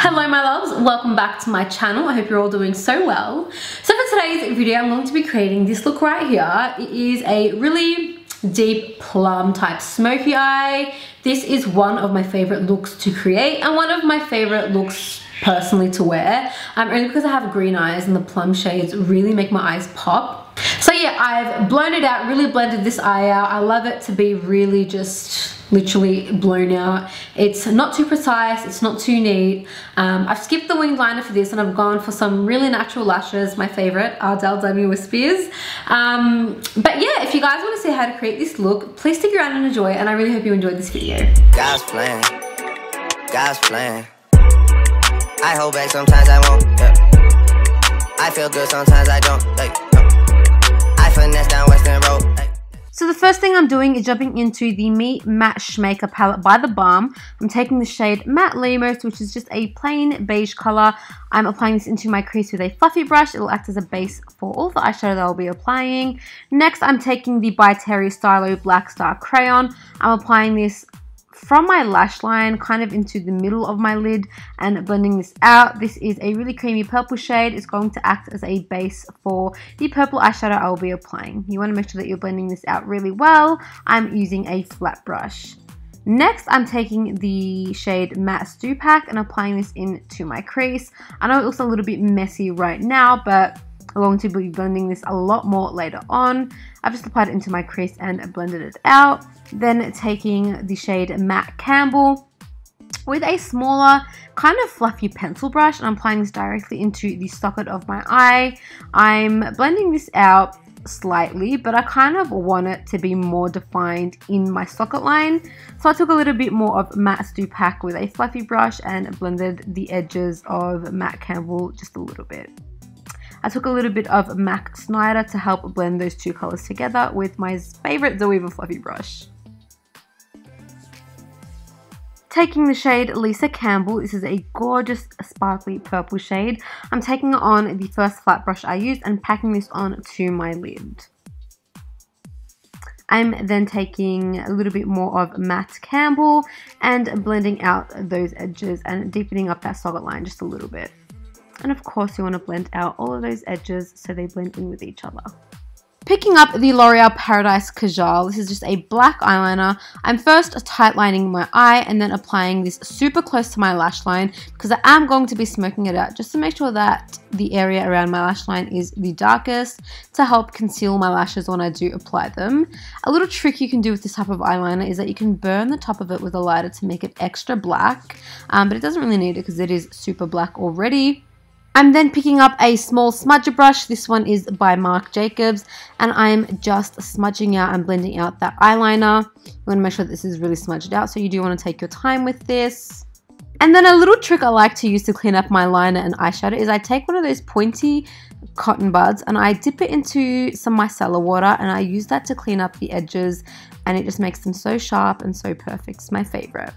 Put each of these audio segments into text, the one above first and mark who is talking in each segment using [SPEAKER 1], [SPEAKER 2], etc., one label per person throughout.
[SPEAKER 1] Hello my loves, welcome back to my channel. I hope you're all doing so well. So for today's video, I'm going to be creating this look right here. It is a really deep plum type smoky eye. This is one of my favorite looks to create and one of my favorite looks personally to wear. Only because I have green eyes and the plum shades really make my eyes pop. So yeah, I've blown it out, really blended this eye out. I love it to be really just literally blown out. It's not too precise, it's not too neat. I've skipped the winged liner for this and I've gone for some really natural lashes, my favorite, Ardell Demi Wispies. But yeah, if you guys want to see how to create this look, please stick around and enjoy, and I really hope you enjoyed this video.
[SPEAKER 2] God's plan, God's plan. I hold back sometimes I won't, yeah. I feel good sometimes I don't, like, I finesse down Western Road, like.
[SPEAKER 1] So the first thing I'm doing is jumping into the Me Matte Shmaker palette by the Balm. I'm taking the shade Matte Limos, which is just a plain beige color. I'm applying this into my crease with a fluffy brush. It will act as a base for all the eyeshadow that I'll be applying. Next, I'm taking the by Stylo Blackstar crayon. I'm applying this from my lash line kind of into the middle of my lid and blending this out. This is a really creamy purple shade. It's going to act as a base for the purple eyeshadow I will be applying. You want to make sure that you're blending this out really well. I'm using a flat brush. Next, I'm taking the shade Matte Stew Pack and applying this into my crease. I know it looks a little bit messy right now, but I'm going to be blending this a lot more later on. I've just applied it into my crease and blended it out. Then taking the shade Matte Campbell with a smaller kind of fluffy pencil brush, and I'm applying this directly into the socket of my eye. I'm blending this out slightly, but I kind of want it to be more defined in my socket line. So I took a little bit more of Matte Stew Pack with a fluffy brush and blended the edges of Matte Campbell just a little bit. I took a little bit of MAC Snyder to help blend those two colors together with my favorite Zoeva fluffy brush. Taking the shade Lisa Campbell, this is a gorgeous sparkly purple shade. I'm taking it on the first flat brush I used and packing this on to my lid. I'm then taking a little bit more of Matte Campbell and blending out those edges and deepening up that socket line just a little bit. And of course you want to blend out all of those edges so they blend in with each other. Picking up the L'Oreal Paradise Kajal, this is just a black eyeliner. I'm first tight lining my eye and then applying this super close to my lash line because I am going to be smoking it out just to make sure that the area around my lash line is the darkest to help conceal my lashes when I do apply them. A little trick you can do with this type of eyeliner is that you can burn the top of it with a lighter to make it extra black, but it doesn't really need it because it is super black already. I'm then picking up a small smudger brush. This one is by Marc Jacobs, and I'm just smudging out and blending out that eyeliner. You want to make sure that this is really smudged out, so you do want to take your time with this. And then a little trick I like to use to clean up my liner and eyeshadow is I take one of those pointy cotton buds and I dip it into some micellar water and I use that to clean up the edges, and it just makes them so sharp and so perfect. It's my favorite.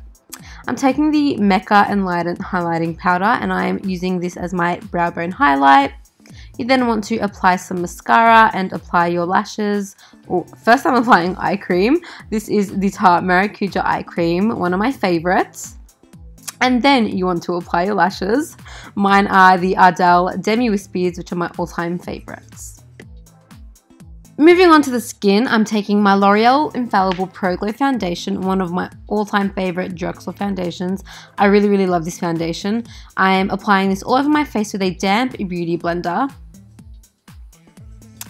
[SPEAKER 1] I'm taking the MECCA Enlightened highlighting powder and I'm using this as my brow bone highlight. You then want to apply some mascara and apply your lashes. First I'm applying eye cream. This is the Tarte Maracuja eye cream, one of my favorites. And then you want to apply your lashes. Mine are the Ardell Demi Wispies, which are my all-time favorites. Moving on to the skin, I'm taking my L'Oreal Infallible Pro Glow Foundation, one of my all-time favorite drugstore foundations. I really love this foundation. I am applying this all over my face with a damp beauty blender.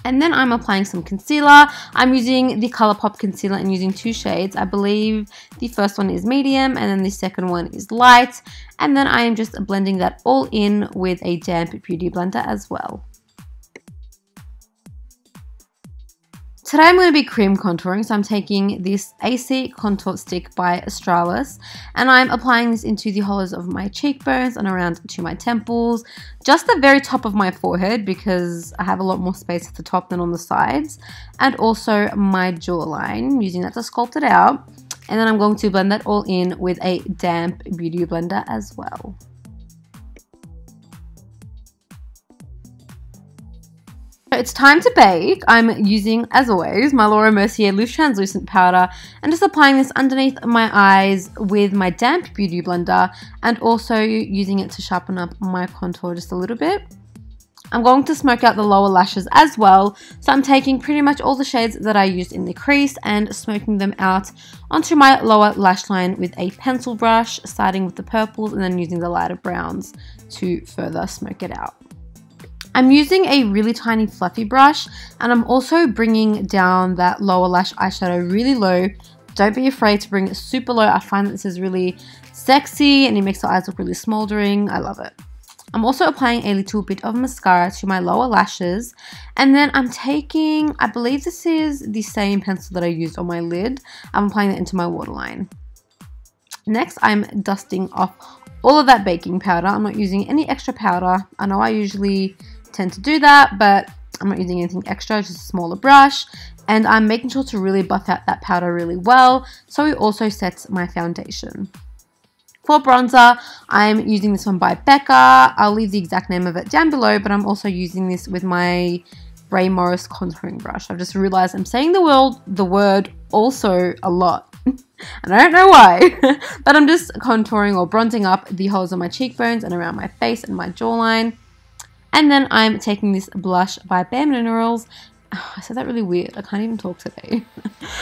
[SPEAKER 1] And then I'm applying some concealer. I'm using the Colourpop Concealer and using two shades. I believe the first one is medium and then the second one is light. And then I am just blending that all in with a damp beauty blender as well. Today I'm going to be cream contouring, so I'm taking this AC contour stick by Australis and I'm applying this into the hollows of my cheekbones and around to my temples, just the very top of my forehead because I have a lot more space at the top than on the sides, and also my jawline, using that to sculpt it out. And then I'm going to blend that all in with a damp beauty blender as well. So it's time to bake. I'm using, as always, my Laura Mercier Loose Translucent Powder and just applying this underneath my eyes with my damp beauty blender and also using it to sharpen up my contour just a little bit. I'm going to smoke out the lower lashes as well, so I'm taking pretty much all the shades that I used in the crease and smoking them out onto my lower lash line with a pencil brush, starting with the purples and then using the lighter browns to further smoke it out. I'm using a really tiny fluffy brush and I'm also bringing down that lower lash eyeshadow really low. Don't be afraid to bring it super low. I find that this is really sexy and it makes the eyes look really smoldering. I love it. I'm also applying a little bit of mascara to my lower lashes, and then I'm taking, I believe this is the same pencil that I used on my lid. I'm applying that into my waterline. Next, I'm dusting off all of that baking powder. I'm not using any extra powder. I know I usually tend to do that, but I'm not using anything extra, just a smaller brush. And I'm making sure to really buff out that powder really well, so it also sets my foundation. For bronzer, I'm using this one by BECCA. I'll leave the exact name of it down below, but I'm also using this with my Ray Morris contouring brush. I've just realized I'm saying the word also a lot. And I don't know why, but I'm just contouring or bronzing up the holes on my cheekbones and around my face and my jawline. And then I'm taking this blush by Bare Minerals. Oh, I said that really weird. I can't even talk today.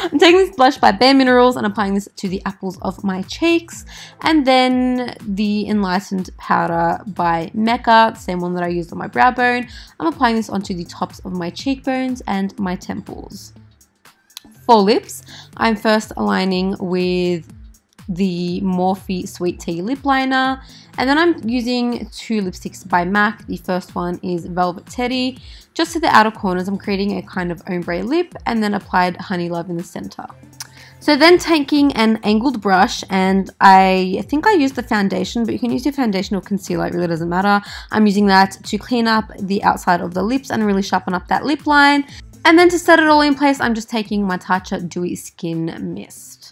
[SPEAKER 1] I'm taking this blush by Bare Minerals and applying this to the apples of my cheeks. And then the Enlightened powder by MECCA, the same one that I used on my brow bone. I'm applying this onto the tops of my cheekbones and my temples. For lips, I'm first aligning with the Morphe Sweet Tea Lip Liner, and then I'm using two lipsticks by MAC. The first one is Velvet Teddy. Just to the outer corners, I'm creating a kind of ombre lip and then applied Honey Love in the center. So then taking an angled brush, and I think I used the foundation, but you can use your foundation or concealer, it really doesn't matter. I'm using that to clean up the outside of the lips and really sharpen up that lip line. And then to set it all in place, I'm just taking my Tatcha Dewy Skin Mist.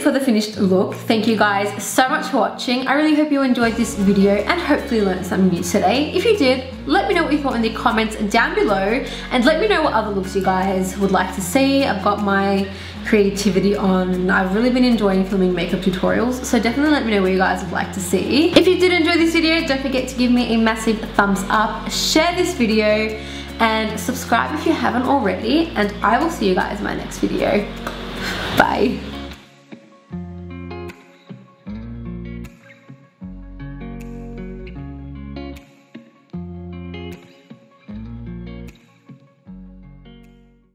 [SPEAKER 1] For the finished look. Thank you guys so much for watching. I really hope you enjoyed this video and hopefully learned something new today. If you did, let me know what you thought in the comments down below and let me know what other looks you guys would like to see. I've got my creativity on. I've really been enjoying filming makeup tutorials, so definitely let me know what you guys would like to see. If you did enjoy this video, don't forget to give me a massive thumbs up, share this video and subscribe if you haven't already, and I will see you guys in my next video. Bye.